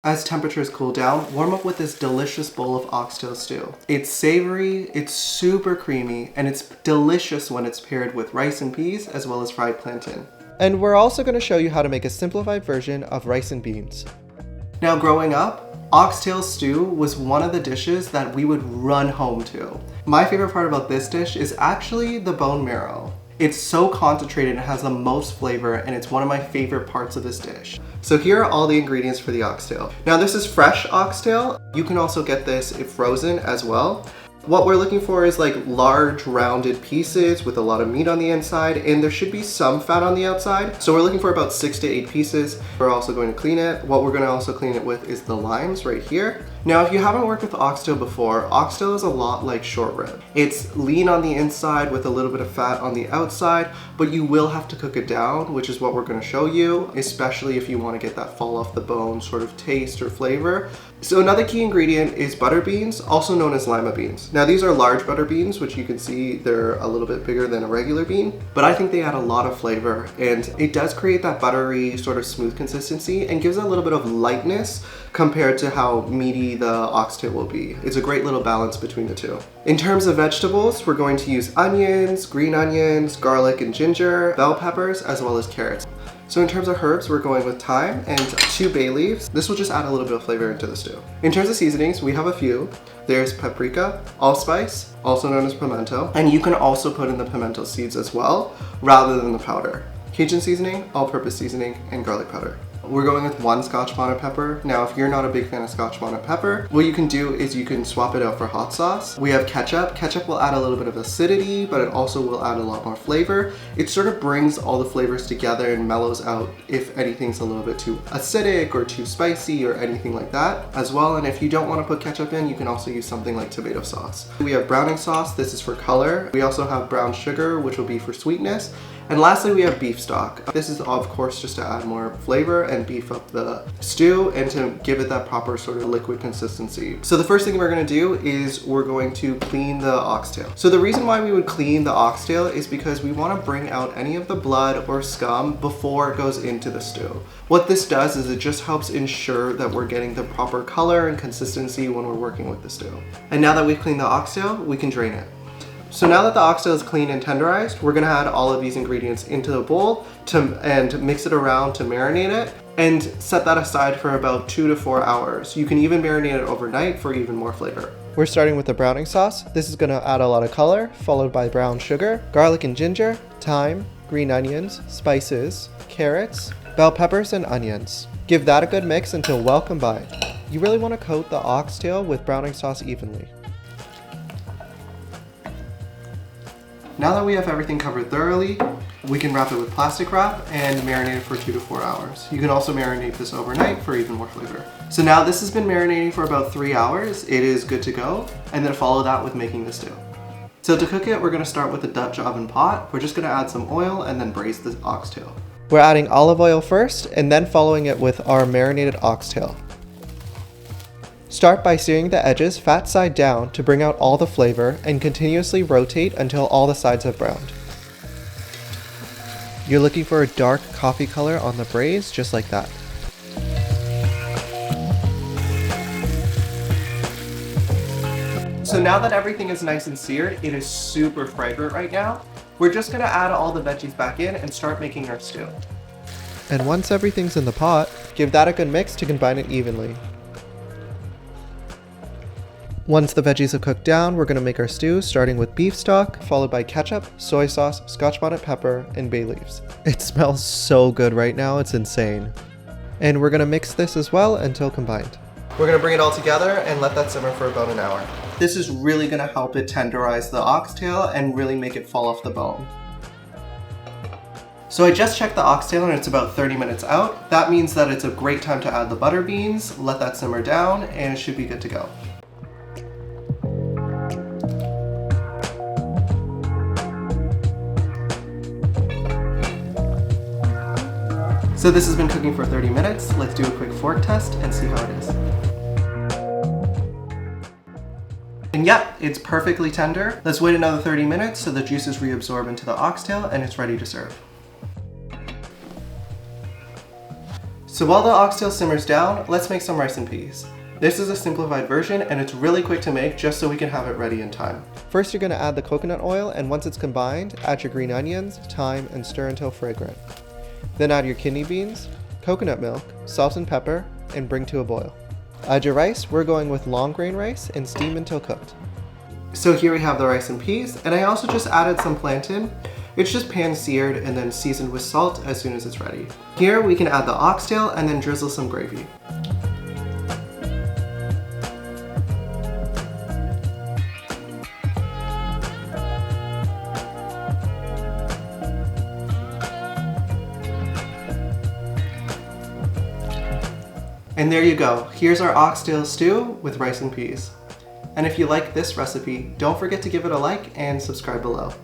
As temperatures cool down, warm up with this delicious bowl of oxtail stew. It's savory, it's super creamy, and it's delicious when it's paired with rice and peas as well as fried plantain. And we're also going to show you how to make a simplified version of rice and beans. Now growing up, oxtail stew was one of the dishes that we would run home to. My favorite part about this dish is actually the bone marrow. It's so concentrated, it has the most flavor, and it's one of my favorite parts of this dish. So here are all the ingredients for the oxtail. Now this is fresh oxtail. You can also get this if frozen as well. What we're looking for is like large rounded pieces with a lot of meat on the inside, and there should be some fat on the outside. So we're looking for about 6 to 8 pieces. We're also going to clean it. What we're going to also clean it with is the limes right here. Now if you haven't worked with oxtail before, oxtail is a lot like short rib. It's lean on the inside with a little bit of fat on the outside, but you will have to cook it down, which is what we're going to show you, especially if you want to get that fall off the bone sort of taste or flavor. So another key ingredient is butter beans, also known as lima beans. Now these are large butter beans, which you can see they're a little bit bigger than a regular bean, but I think they add a lot of flavor, and it does create that buttery sort of smooth consistency and gives it a little bit of lightness compared to how meaty the oxtail will be. It's a great little balance between the two. In terms of vegetables, we're going to use onions, green onions, garlic and ginger, bell peppers, as well as carrots. So in terms of herbs, we're going with thyme and 2 bay leaves. This will just add a little bit of flavor into the stew. In terms of seasonings, we have a few. There's paprika, allspice, also known as pimento, and you can also put in the pimento seeds as well, rather than the powder. Cajun seasoning, all-purpose seasoning, and garlic powder. We're going with 1 Scotch bonnet pepper. Now, if you're not a big fan of Scotch bonnet pepper, what you can do is you can swap it out for hot sauce. We have ketchup. Ketchup will add a little bit of acidity, but it also will add a lot more flavor. It sort of brings all the flavors together and mellows out if anything's a little bit too acidic or too spicy or anything like that as well. And if you don't want to put ketchup in, you can also use something like tomato sauce. We have browning sauce. This is for color. We also have brown sugar, which will be for sweetness. And lastly, we have beef stock. This is of course just to add more flavor and beef up the stew and to give it that proper sort of liquid consistency. So the first thing we're gonna do is we're going to clean the oxtail. So the reason why we would clean the oxtail is because we wanna bring out any of the blood or scum before it goes into the stew. What this does is it just helps ensure that we're getting the proper color and consistency when we're working with the stew. And now that we've cleaned the oxtail, we can drain it. So now that the oxtail is clean and tenderized, we're gonna add all of these ingredients into the bowl and mix it around to marinate it and set that aside for about 2 to 4 hours. You can even marinate it overnight for even more flavor. We're starting with the browning sauce. This is going to add a lot of color, followed by brown sugar, garlic and ginger, thyme, green onions, spices, carrots, bell peppers, and onions. Give that a good mix until well combined. You really want to coat the oxtail with browning sauce evenly. Now that we have everything covered thoroughly, we can wrap it with plastic wrap and marinate it for 2 to 4 hours. You can also marinate this overnight for even more flavor. So now this has been marinating for about 3 hours. It is good to go, and then follow that with making the stew. So to cook it, we're gonna start with a Dutch oven pot. We're just gonna add some oil and then braise the oxtail. We're adding olive oil first and then following it with our marinated oxtail. Start by searing the edges fat side down to bring out all the flavor and continuously rotate until all the sides have browned. You're looking for a dark coffee color on the braise, just like that. So now that everything is nice and seared, it is super fragrant right now. We're just gonna add all the veggies back in and start making our stew. And once everything's in the pot, give that a good mix to combine it evenly. Once the veggies have cooked down, we're going to make our stew, starting with beef stock, followed by ketchup, soy sauce, Scotch bonnet pepper, and bay leaves. It smells so good right now, it's insane. And we're going to mix this as well until combined. We're gonna bring it all together and let that simmer for about an hour. This is really gonna help it tenderize the oxtail and really make it fall off the bone. So I just checked the oxtail and it's about 30 minutes out. That means that it's a great time to add the butter beans, let that simmer down, and it should be good to go. So this has been cooking for 30 minutes. Let's do a quick fork test and see how it is. And yep, it's perfectly tender. Let's wait another 30 minutes so the juices reabsorb into the oxtail and it's ready to serve. So while the oxtail simmers down, let's make some rice and peas. This is a simplified version and it's really quick to make just so we can have it ready in time. First, you're going to add the coconut oil, and once it's combined, add your green onions, thyme, and stir until fragrant. Then add your kidney beans, coconut milk, salt and pepper, and bring to a boil. Add your rice. We're going with long grain rice, and steam until cooked. So here we have the rice and peas, and I also just added some plantain. It's just pan-seared and then seasoned with salt as soon as it's ready. Here we can add the oxtail and then drizzle some gravy. And there you go. Here's our oxtail stew with rice and peas. And if you like this recipe, don't forget to give it a like and subscribe below.